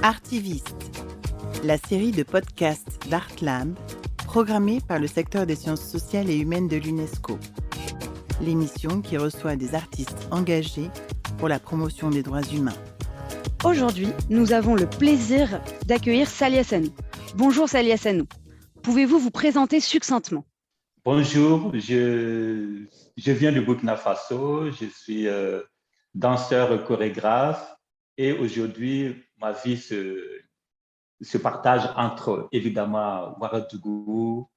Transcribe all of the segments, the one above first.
Artiviste, la série de podcasts d'Artland, programmée par le secteur des sciences sociales et humaines de l'UNESCO. L'émission qui reçoit des artistes engagés pour la promotion des droits humains. Aujourd'hui, nous avons le plaisir d'accueillir Salia Sanou. Bonjour Salia Sanou. Pouvez-vous vous présenter succinctement? Bonjour, je viens du Burkina Faso, je suis danseur chorégraphe et aujourd'hui, ma vie se partage entre évidemment Ouagadougou,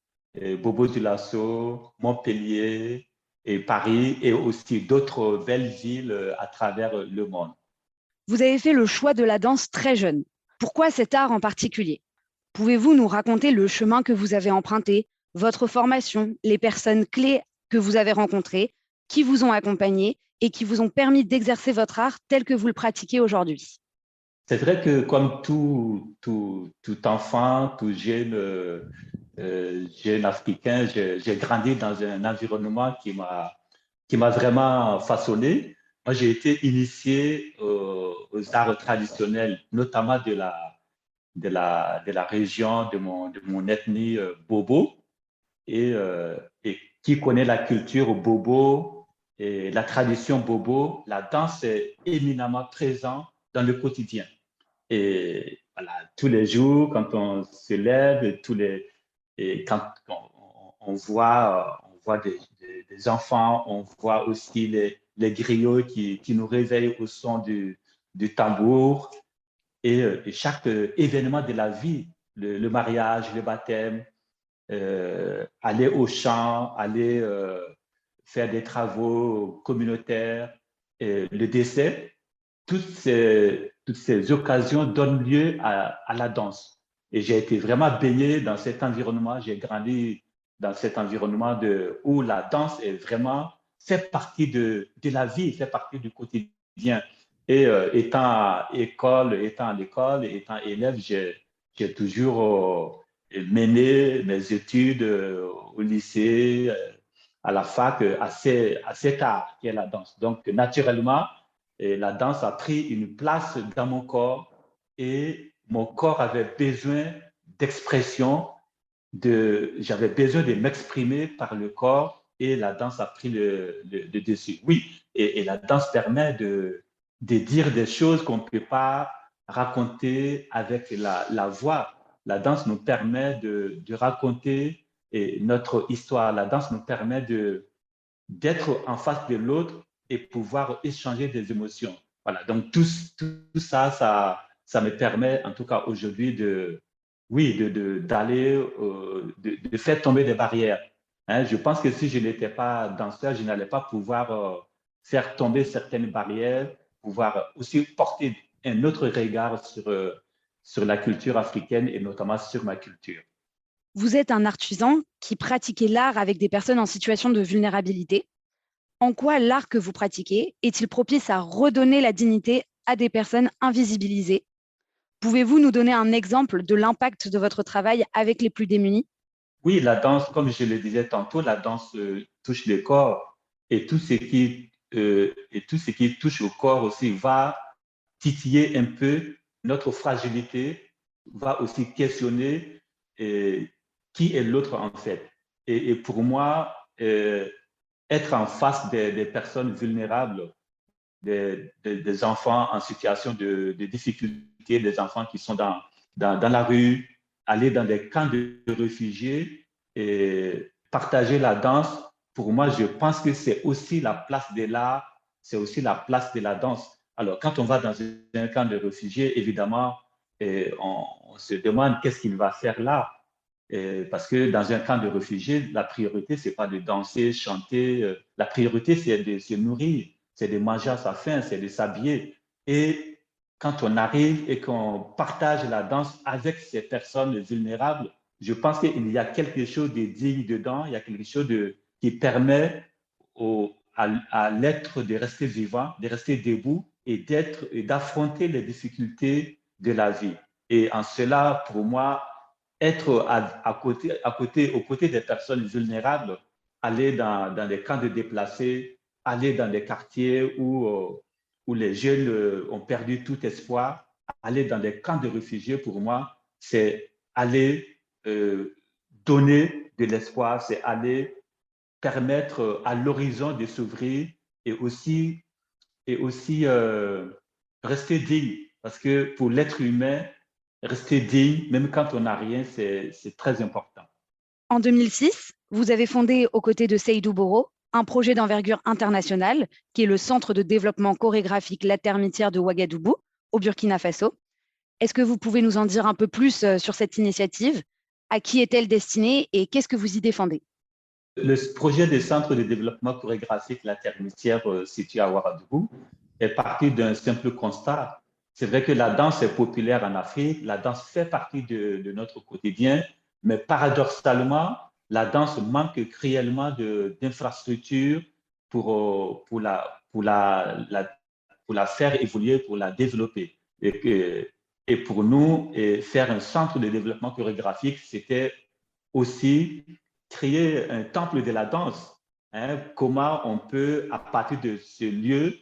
Bobo Dioulasso, Montpellier et Paris et aussi d'autres belles villes à travers le monde. Vous avez fait le choix de la danse très jeune. Pourquoi cet art en particulier? Pouvez-vous nous raconter le chemin que vous avez emprunté, votre formation, les personnes clés que vous avez rencontrées, qui vous ont accompagné et qui vous ont permis d'exercer votre art tel que vous le pratiquez aujourd'hui? C'est vrai que comme tout enfant, tout jeune africain, j'ai grandi dans un environnement qui m'a vraiment façonné. Moi, j'ai été initié aux arts traditionnels, notamment de la région de mon ethnie Bobo. Et qui connaît la culture Bobo et la tradition Bobo, la danse est éminemment présente dans le quotidien. Et voilà, tous les jours, quand on se lève, et quand on voit des enfants, on voit aussi les griots qui nous réveillent au son du tambour. Et chaque événement de la vie, le mariage, le baptême, aller au champ, aller faire des travaux communautaires, le décès, toutes ces occasions donnent lieu à la danse. Et j'ai été vraiment baigné dans cet environnement, j'ai grandi dans cet environnement où la danse est vraiment, fait partie de la vie, fait partie du quotidien. Et étant à l'école, étant élève, j'ai toujours mené mes études au lycée, à la fac, à cet art qui est la danse. Donc, naturellement, la danse a pris une place dans mon corps et mon corps avait besoin d'expression, j'avais besoin de m'exprimer par le corps et la danse a pris le dessus. Oui, et la danse permet de dire des choses qu'on ne peut pas raconter avec la voix. La danse nous permet de raconter notre histoire. La danse nous permet d'être en face de l'autre et pouvoir échanger des émotions. Voilà, donc tout ça me permet, en tout cas aujourd'hui, d'aller, de faire tomber des barrières. Hein, je pense que si je n'étais pas danseur, je n'allais pas pouvoir faire tomber certaines barrières, pouvoir aussi porter un autre regard sur la culture africaine et notamment sur ma culture. Vous êtes un artisan qui pratiquait l'art avec des personnes en situation de vulnérabilité. En quoi l'art que vous pratiquez est-il propice à redonner la dignité à des personnes invisibilisées? Pouvez-vous nous donner un exemple de l'impact de votre travail avec les plus démunis? Oui, la danse, comme je le disais tantôt, la danse touche le corps et tout ce qui touche au corps aussi va titiller un peu notre fragilité, va aussi questionner qui est l'autre en fait. Et pour moi, être en face des personnes vulnérables, des enfants en situation de difficulté, des enfants qui sont dans la rue, aller dans des camps de réfugiés et partager la danse, pour moi, je pense que c'est aussi la place de l'art, c'est aussi la place de la danse. Alors, quand on va dans un camp de réfugiés, évidemment, on se demande qu'est-ce qu'il va faire là. Parce que dans un camp de réfugiés, la priorité, ce n'est pas de danser, chanter. La priorité, c'est de se nourrir, c'est de manger à sa faim, c'est de s'habiller. Et quand on arrive et qu'on partage la danse avec ces personnes vulnérables, je pense qu'il y a quelque chose de digne dedans, il y a quelque chose qui permet à l'être de rester vivant, de rester debout et d'affronter les difficultés de la vie. Et en cela, pour moi, être aux côtés des personnes vulnérables, aller dans des camps de déplacés, aller dans des quartiers où les jeunes ont perdu tout espoir, aller dans des camps de réfugiés, pour moi, c'est aller donner de l'espoir, c'est aller permettre à l'horizon de s'ouvrir et aussi, rester digne. Parce que pour l'être humain, rester digne, même quand on n'a rien, c'est très important. En 2006, vous avez fondé aux côtés de Seydou Boro un projet d'envergure internationale qui est le Centre de développement chorégraphique La Termitière de Ouagadougou, au Burkina Faso. Est-ce que vous pouvez nous en dire un peu plus sur cette initiative? À qui est-elle destinée et qu'est-ce que vous y défendez? Le projet des centres de développement chorégraphique La Termitière, situé à Ouagadougou, est parti d'un simple constat. C'est vrai que la danse est populaire en Afrique, la danse fait partie de notre quotidien, mais paradoxalement, la danse manque cruellement d'infrastructures pour la faire évoluer, pour la développer. Et pour nous, faire un centre de développement chorégraphique, c'était aussi créer un temple de la danse. Hein, comment on peut, à partir de ce lieu,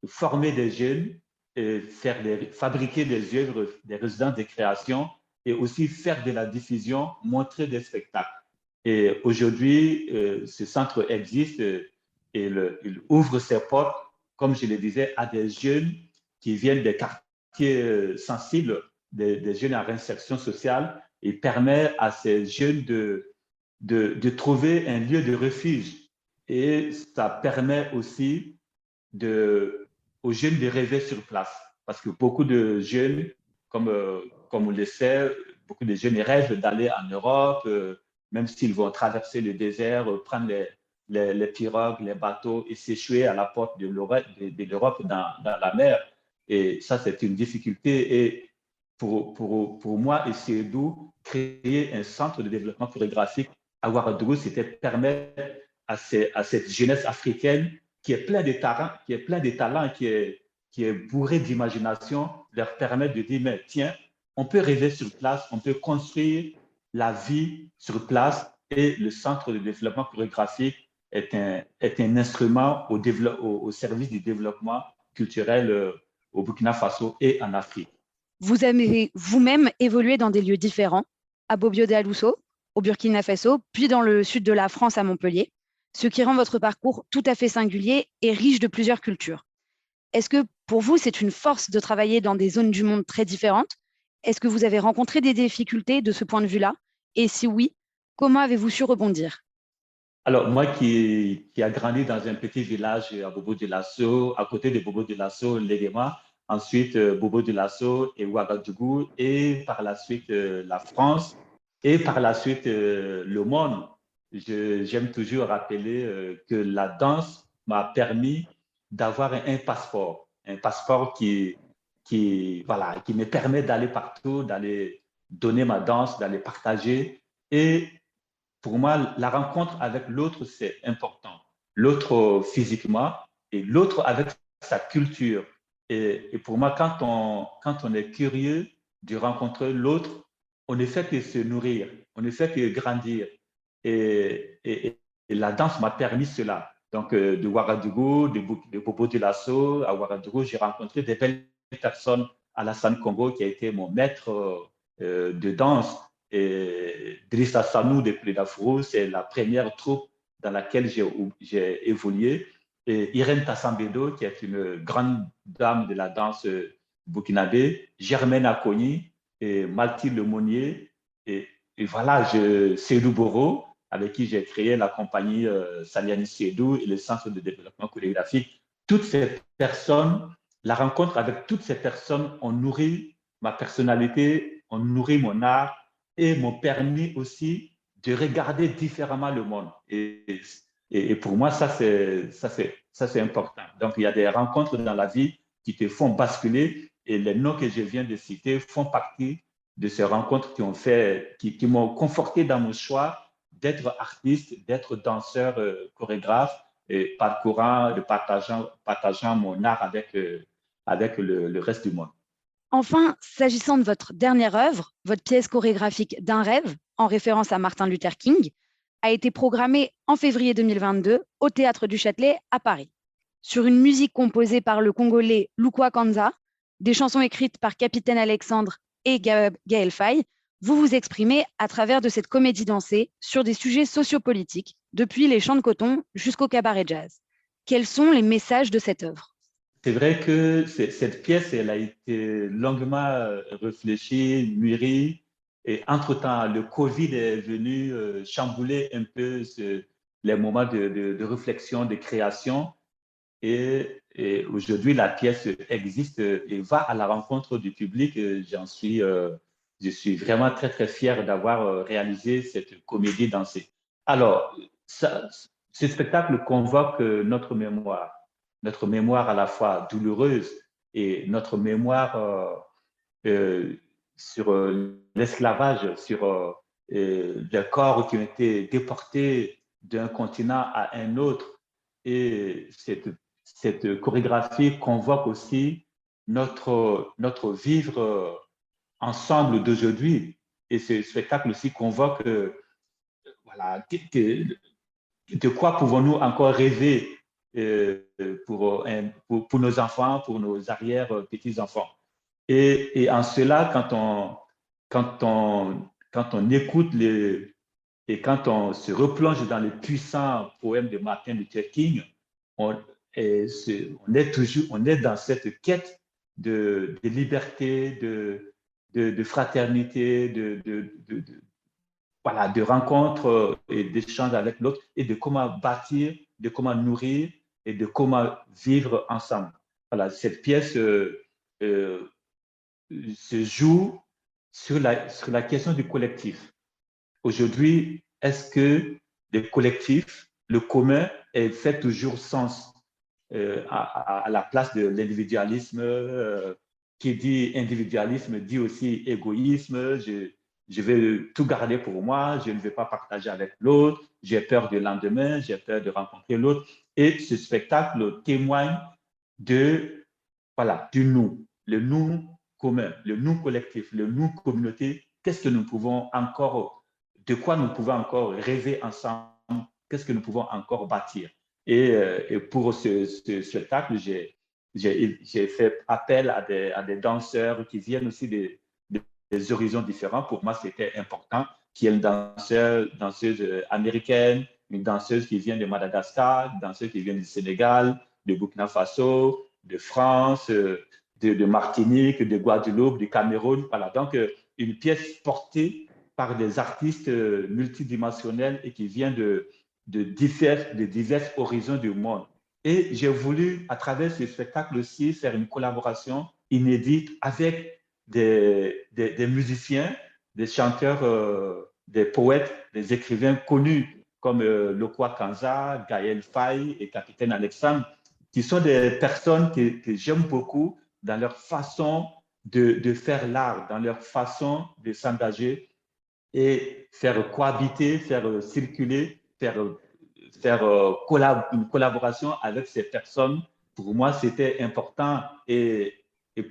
former des jeunes, fabriquer des œuvres, des résidences de création et aussi faire de la diffusion, montrer des spectacles. Et aujourd'hui, ce centre existe et il ouvre ses portes, comme je le disais, à des jeunes qui viennent des quartiers sensibles, des jeunes en réinsertion sociale, et permet à ces jeunes de trouver un lieu de refuge. Et ça permet aussi aux jeunes de rêver sur place. Parce que beaucoup de jeunes, comme on le sait, beaucoup de jeunes rêvent d'aller en Europe, même s'ils vont traverser le désert, prendre les pirogues, les bateaux et s'échouer à la porte de l'Europe dans la mer. Et ça, c'est une difficulté. Et pour moi et Seydou, créer un centre de développement chorégraphique à Ouagadougou, c'était permettre à cette jeunesse africaine qui est plein de talents, qui est bourré d'imagination, leur permettre de dire, mais tiens, on peut rêver sur place, on peut construire la vie sur place et le centre de développement chorégraphique est un instrument au service du développement culturel au Burkina Faso et en Afrique. Vous avez vous-même évolué dans des lieux différents, à Bobbio de Alousso, au Burkina Faso, puis dans le sud de la France à Montpellier, ce qui rend votre parcours tout à fait singulier et riche de plusieurs cultures. Est-ce que pour vous, c'est une force de travailler dans des zones du monde très différentes? Est-ce que vous avez rencontré des difficultés de ce point de vue-là? Et si oui, comment avez-vous su rebondir? Alors, moi qui a grandi dans un petit village à Bobo de Lasso, à côté de Bobo de Lasso, Léguéma, ensuite Bobo de Lasso et Ouagadougou, et par la suite la France, et par la suite le monde. J'aime toujours rappeler que la danse m'a permis d'avoir un passeport voilà, qui me permet d'aller partout, d'aller donner ma danse, d'aller partager. Et pour moi, la rencontre avec l'autre, c'est important. L'autre physiquement et l'autre avec sa culture. Et pour moi, quand on est curieux de rencontrer l'autre, on ne fait que se nourrir, on ne fait que grandir. Et la danse m'a permis cela. Donc, de Ouagadougou, de Bobo de Lasso à Ouagadougou, j'ai rencontré des belles personnes. Alassane Congo, qui a été mon maître de danse, et Drissa Sanou de Plédafrou, c'est la première troupe dans laquelle j'ai évolué. Et Irène Tassambedo, qui est une grande dame de la danse burkinabé, Germaine Akoni et Mathilde Lemonnier. Et voilà, Seydou Boro, avec qui j'ai créé la compagnie Saliani Seydou et le Centre de développement chorégraphique. Toutes ces personnes, la rencontre avec toutes ces personnes ont nourri ma personnalité, ont nourri mon art et m'ont permis aussi de regarder différemment le monde. Et pour moi, ça, c'est important. Donc, il y a des rencontres dans la vie qui te font basculer et les noms que je viens de citer font partie de ces rencontres qui m'ont conforté dans mon choix d'être artiste, d'être danseur, chorégraphe, et partageant mon art avec le reste du monde. Enfin, s'agissant de votre dernière œuvre, votre pièce chorégraphique D'un rêve, en référence à Martin Luther King, a été programmée en février 2022 au Théâtre du Châtelet à Paris. Sur une musique composée par le Congolais Lukwa Kanza, des chansons écrites par Capitaine Alexandre et Gaël Faye, vous vous exprimez à travers de cette comédie dansée sur des sujets sociopolitiques, depuis les champs de coton jusqu'au cabaret jazz. Quels sont les messages de cette œuvre? C'est vrai que cette pièce, elle a été longuement réfléchie, mûrie. Et entre-temps, le Covid est venu chambouler un peu les moments de réflexion, de création. Et aujourd'hui, la pièce existe et va à la rencontre du public. Je suis vraiment très, très fier d'avoir réalisé cette comédie dansée. Alors, ce spectacle convoque notre mémoire à la fois douloureuse et notre mémoire sur l'esclavage, sur les corps qui ont été déportés d'un continent à un autre. Et cette chorégraphie convoque aussi notre vivre ensemble d'aujourd'hui. Et ce spectacle aussi convoque voilà, de quoi pouvons-nous encore rêver pour nos enfants, pour nos arrière-petits-enfants. Et en cela, quand on écoute et quand on se replonge dans les puissants poèmes de Martin Luther King, on est dans cette quête de liberté, de fraternité, voilà, de rencontres et d'échanges avec l'autre et de comment bâtir, de comment nourrir et de comment vivre ensemble. Voilà, cette pièce se joue sur la question du collectif. Aujourd'hui, est-ce que le collectif, le commun, fait toujours sens à la place de l'individualisme? Qui dit individualisme dit aussi égoïsme. Je vais tout garder pour moi, je ne vais pas partager avec l'autre, j'ai peur du lendemain, j'ai peur de rencontrer l'autre. Et ce spectacle témoigne voilà, du nous, le nous commun, le nous collectif, le nous communauté. Qu'est-ce que nous pouvons encore, de quoi nous pouvons encore rêver ensemble? Qu'est-ce que nous pouvons encore bâtir? Et pour ce spectacle, j'ai fait appel à des danseurs qui viennent aussi des horizons différents. Pour moi, c'était important qu'il y ait une danseuse américaine, une danseuse qui vient de Madagascar, une danseuse qui vient du Sénégal, de Burkina Faso, de France, de Martinique, de Guadeloupe, du Cameroun. Voilà, donc une pièce portée par des artistes multidimensionnels et qui vient de divers horizons du monde. Et j'ai voulu, à travers ce spectacle aussi, faire une collaboration inédite avec des musiciens, des chanteurs, des poètes, des écrivains connus comme Lokwa Kanza, Gaël Faye et Capitaine Alexandre, qui sont des personnes que j'aime beaucoup dans leur façon de faire l'art, dans leur façon de s'engager et faire cohabiter, faire circuler, faire une collaboration avec ces personnes. Pour moi, c'était important et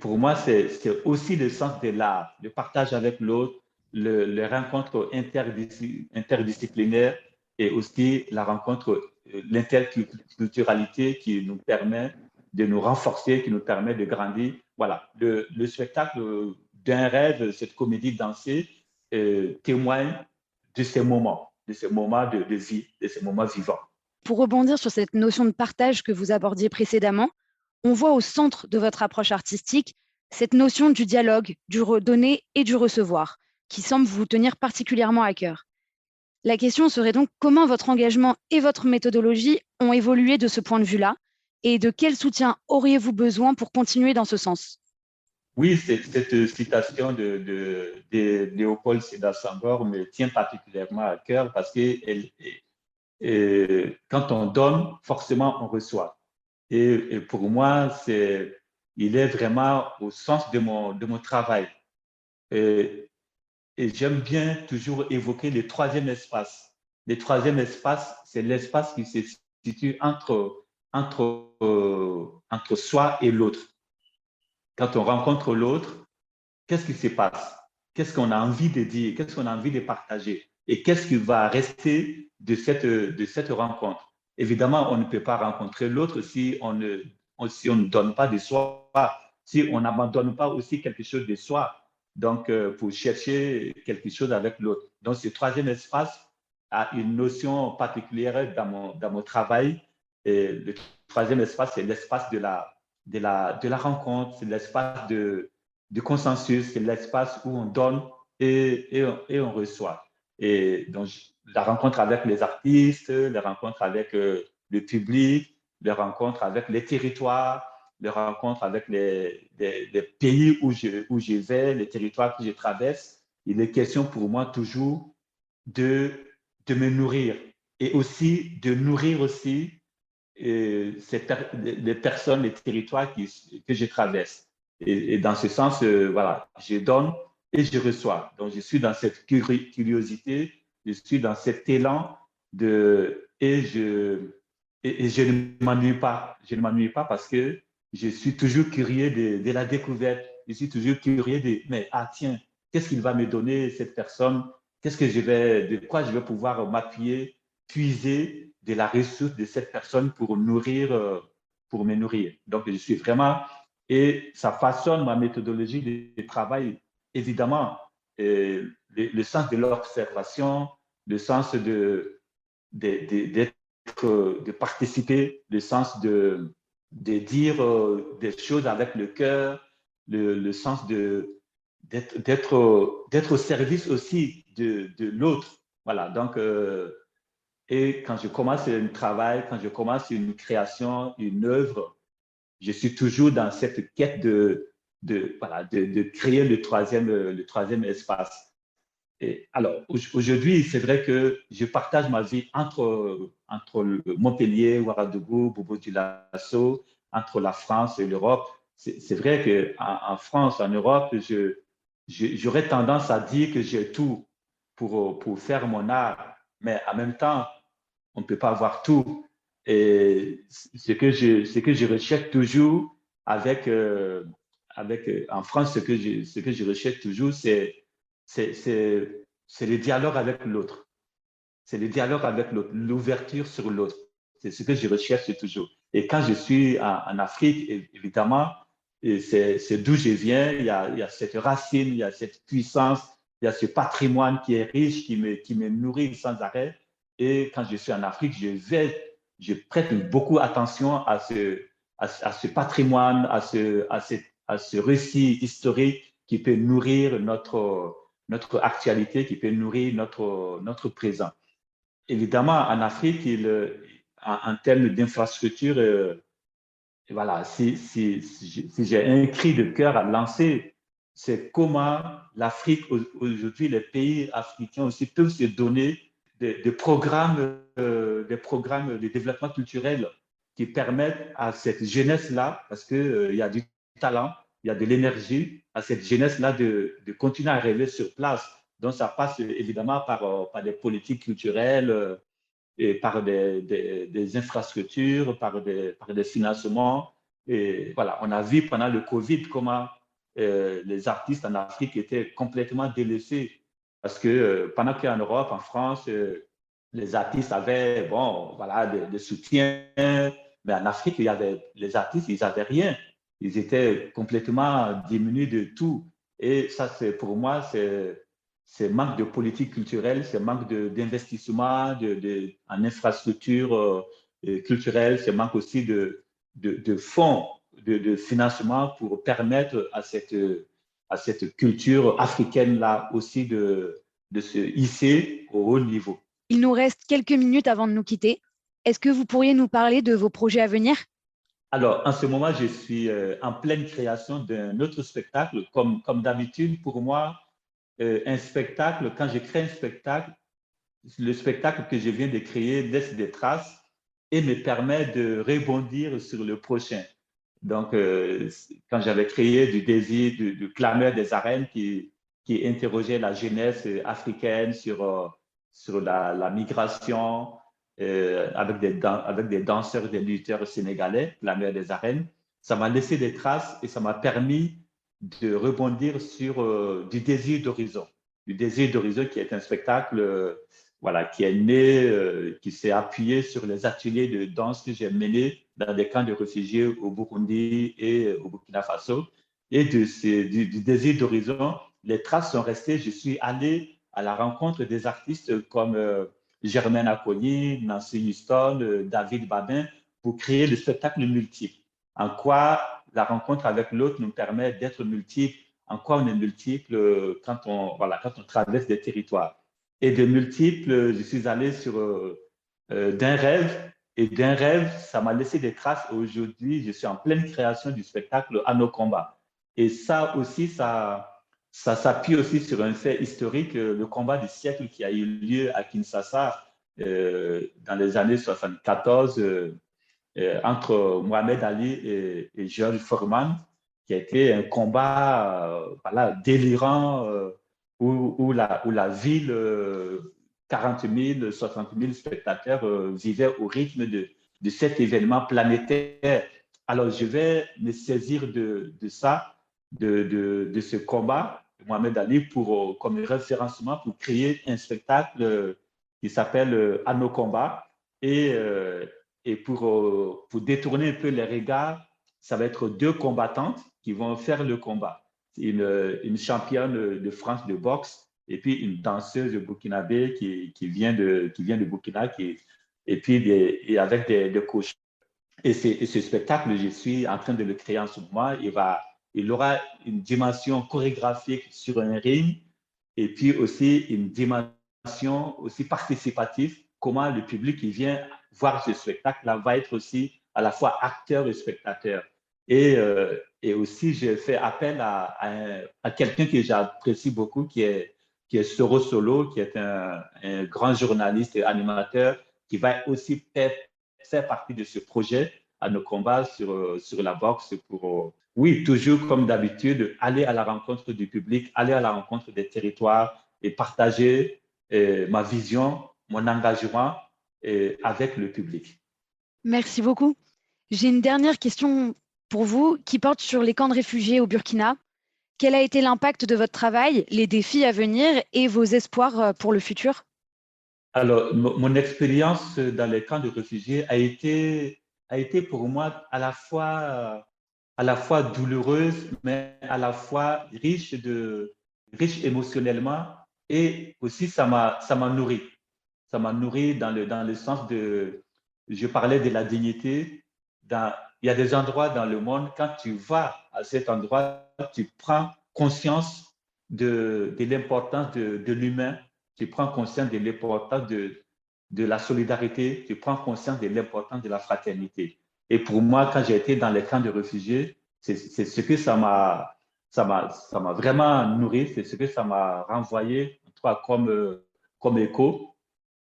pour moi, c'est aussi le sens de l'art, le partage avec l'autre, les rencontres interdisciplinaires et aussi la rencontre, l'interculturalité qui nous permet de nous renforcer, qui nous permet de grandir. Voilà, le spectacle d'un rêve, cette comédie dansée, témoigne de ces moments de vie, de ces moments vivants. Pour rebondir sur cette notion de partage que vous abordiez précédemment, on voit au centre de votre approche artistique cette notion du dialogue, du redonner et du recevoir, qui semble vous tenir particulièrement à cœur. La question serait donc comment votre engagement et votre méthodologie ont évolué de ce point de vue-là et de quel soutien auriez-vous besoin pour continuer dans ce sens? Oui, cette citation de Léopold Sédar Senghor me tient particulièrement à cœur parce que quand on donne, forcément on reçoit. Et pour moi, il est vraiment au sens de mon travail. Et j'aime bien toujours évoquer le troisième espace. Le troisième espace, c'est l'espace qui se situe entre soi et l'autre. Quand on rencontre l'autre, qu'est-ce qui se passe? Qu'est-ce qu'on a envie de dire? Qu'est-ce qu'on a envie de partager? Et qu'est-ce qui va rester de cette rencontre? Évidemment, on ne peut pas rencontrer l'autre si on ne donne pas de soi, si on n'abandonne pas aussi quelque chose de soi, donc pour chercher quelque chose avec l'autre. Donc ce troisième espace a une notion particulière dans mon travail. Et le troisième espace, c'est l'espace de la rencontre, c'est l'espace du consensus, c'est l'espace où on donne et on reçoit. Et donc, la rencontre avec les artistes, les rencontres avec le public, les rencontres avec les territoires, les rencontres avec les pays où je vais, les territoires que je traverse. Il est question pour moi toujours de me nourrir et aussi de nourrir aussi les personnes, les territoires que je traverse. Et dans ce sens, voilà, je donne et je reçois. Donc, je suis dans cette curiosité, je suis dans cet élan et je ne m'ennuie pas. Je ne m'ennuie pas parce que je suis toujours curieux de la découverte. Je suis toujours curieux mais tiens, qu'est-ce qu'il va me donner cette personne? De quoi je vais pouvoir m'appuyer, puiser de la ressource de cette personne pour me nourrir. Donc, je suis vraiment, et ça façonne ma méthodologie de travail, évidemment, le sens de l'observation, le sens de participer, le sens de dire des choses avec le cœur, le sens d'être au service aussi de l'autre. Voilà, donc, et quand je commence un travail, quand je commence une création, une œuvre, je suis toujours dans cette quête de créer le troisième espace. Et alors, aujourd'hui, c'est vrai que je partage ma vie entre Montpellier, Ouagadougou, Bobo-Dioulasso, entre la France et l'Europe. C'est vrai qu'en France, en Europe, j'aurais tendance à dire que j'ai tout pour faire mon art, mais en même temps, on ne peut pas avoir tout. Et ce que je recherche toujours en France, ce que je recherche toujours, c'est le dialogue avec l'autre. C'est le dialogue avec l'autre, l'ouverture sur l'autre. C'est ce que je recherche toujours. Et quand je suis en Afrique, évidemment, c'est d'où je viens, il y a cette racine, il y a cette puissance, il y a ce patrimoine qui est riche, qui me nourrit sans arrêt. Et quand je suis en Afrique, je prête beaucoup attention à ce patrimoine, à ce récit historique qui peut nourrir notre actualité, qui peut nourrir notre présent. Évidemment, en Afrique, en termes d'infrastructure, voilà, si j'ai un cri de cœur à lancer, c'est comment l'Afrique, aujourd'hui, les pays africains aussi peuvent se donner des programmes de développement culturel qui permettent à cette jeunesse-là, parce qu'il y a du talent, il y a de l'énergie, à cette jeunesse-là de continuer à rêver sur place. Donc, ça passe évidemment par des politiques culturelles, et par des infrastructures, par des financements. Et voilà, on a vu pendant le Covid comment les artistes en Afrique étaient complètement délaissés parce que pendant qu'en Europe, en France, les artistes avaient voilà, des soutiens, mais en Afrique, les artistes, ils n'avaient rien. Ils étaient complètement diminués de tout. Et ça, pour moi, c'est manque de politique culturelle, c'est manque d'investissement en infrastructures culturelles, c'est manque aussi de fonds, de financement pour permettre à cette culture africaine-là aussi de se hisser au haut niveau. Il nous reste quelques minutes avant de nous quitter. Est-ce que vous pourriez nous parler de vos projets à venir? Alors, en ce moment, je suis en pleine création d'un autre spectacle. Comme d'habitude, pour moi, un spectacle, quand je crée un spectacle, le spectacle que je viens de créer laisse des traces et me permet de rebondir sur le prochain. Donc, quand j'avais créé du désir, du clameur des arènes qui interrogeait la jeunesse africaine sur la migration, avec des danseurs, des lutteurs sénégalais, clameur des arènes, ça m'a laissé des traces et ça m'a permis de rebondir sur du désir d'horizon. Du désir d'horizon qui est un spectacle voilà, qui est né, qui s'est appuyé sur les ateliers de danse que j'ai menés dans des camps de réfugiés au Burundi et au Burkina Faso. et du désir d'horizon, les traces sont restées. Je suis allé à la rencontre des artistes comme Germaine Acogny, Nancy Houston, David Babin, pour créer le spectacle multiple. En quoi la rencontre avec l'autre nous permet d'être multiples, en quoi on est multiple quand on traverse des territoires. Et de multiples, je suis allé sur d'un rêve, et d'un rêve, ça m'a laissé des traces. Aujourd'hui, je suis en pleine création du spectacle À nos combats. Et ça aussi, ça s'appuie aussi sur un fait historique, le combat du siècle qui a eu lieu à Kinshasa dans les années 74 entre Mohamed Ali et George Foreman, qui a été un combat délirant où la ville, 40 000, 60 000 spectateurs vivaient au rythme de cet événement planétaire. Alors, je vais me saisir de ça, de ce combat, Mohamed Ali, comme référencement pour créer un spectacle qui s'appelle À nos combats. Et pour détourner un peu les regards, ça va être deux combattantes qui vont faire le combat. Une championne de France de boxe et puis une danseuse burkinabé qui vient de Burkina et avec des coachs. Et ce spectacle, je suis en train de le créer en ce moment. Il aura une dimension chorégraphique sur un ring et puis aussi une dimension aussi participative. Comment le public qui vient voir ce spectacle-là va être aussi à la fois acteur et spectateur. Et aussi, j'ai fait appel à quelqu'un que j'apprécie beaucoup, qui est Soro Solo, qui est un grand journaliste et animateur, qui va aussi faire partie de ce projet à nos combats sur la boxe pour, oui, toujours comme d'habitude, aller à la rencontre du public, aller à la rencontre des territoires et partager ma vision, mon engagement avec le public. Merci beaucoup. J'ai une dernière question pour vous qui porte sur les camps de réfugiés au Burkina. Quel a été l'impact de votre travail, les défis à venir et vos espoirs pour le futur? Alors, mon expérience dans les camps de réfugiés a été pour moi à la fois douloureuse, mais à la fois riche émotionnellement, et aussi ça m'a nourri. Ça m'a nourri dans le sens je parlais de la dignité. Il y a des endroits dans le monde, quand tu vas à cet endroit, tu prends conscience de l'importance de l'humain, tu prends conscience de l'importance de la solidarité, tu prends conscience de l'importance de la fraternité. Et pour moi, quand j'ai été dans les camps de réfugiés, c'est ce que ça m'a vraiment nourri, c'est ce que ça m'a renvoyé comme écho.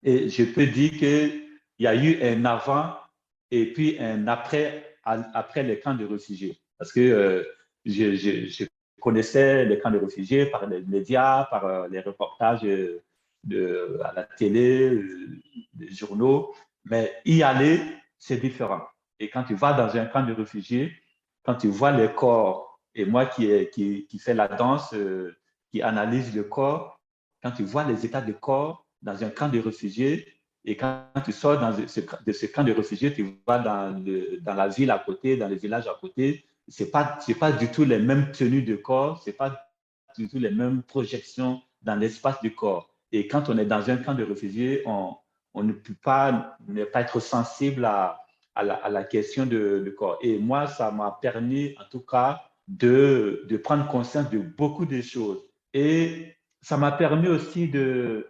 Et je peux dire qu'il y a eu un avant et puis un après les camps de réfugiés. Parce que je connaissais les camps de réfugiés par les médias, par les reportages à la télé, les journaux, mais y aller, c'est différent. Et quand tu vas dans un camp de réfugiés, quand tu vois les corps, et moi qui fais la danse, qui analyse le corps, quand tu vois les états de corps dans un camp de réfugiés, et quand tu sors de ce camp de réfugiés, tu vas dans la ville à côté, dans les villages à côté, c'est pas du tout les mêmes tenues de corps, c'est pas du tout les mêmes projections dans l'espace du corps. Et quand on est dans un camp de réfugiés, on ne peut pas ne pas être sensible à la question de corps. Et moi, ça m'a permis, en tout cas, de prendre conscience de beaucoup de choses. Et ça m'a permis aussi de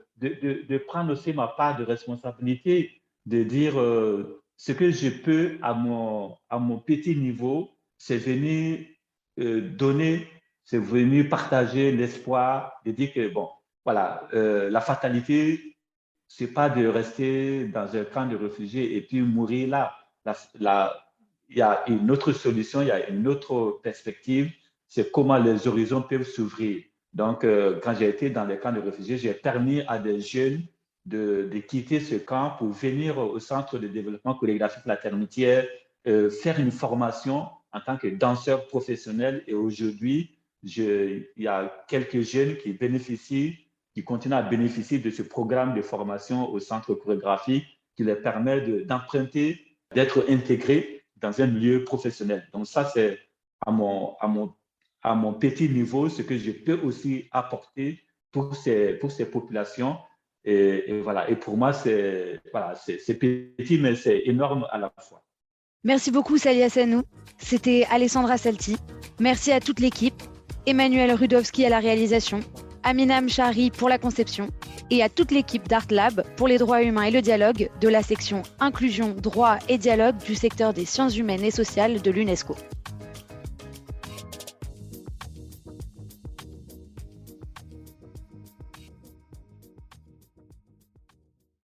prendre aussi ma part de responsabilité, de dire ce que je peux à mon petit niveau, c'est venir donner, c'est venir partager l'espoir, de dire que, bon, voilà, la fatalité, c'est pas de rester dans un camp de réfugiés et puis mourir là. Il y a une autre solution, il y a une autre perspective, c'est comment les horizons peuvent s'ouvrir. Donc, quand j'ai été dans les camps de réfugiés, j'ai permis à des jeunes de quitter ce camp pour venir au Centre de développement chorégraphique La Termitière, faire une formation en tant que danseur professionnel. Et aujourd'hui, il y a quelques jeunes qui continuent à bénéficier de ce programme de formation au centre chorégraphique qui leur permet d'emprunter, d'être intégrés dans un milieu professionnel. Donc ça, c'est à à mon petit niveau ce que je peux aussi apporter pour ces populations. Et voilà. Et pour moi, c'est petit, mais c'est énorme à la fois. Merci beaucoup, Salia Sanou. C'était Alessandra Salti. Merci à toute l'équipe. Emmanuel Rudowski à la réalisation, Amina Mchari pour la conception et à toute l'équipe d'ArtLab pour les droits humains et le dialogue de la section Inclusion, droit et dialogue du secteur des sciences humaines et sociales de l'UNESCO.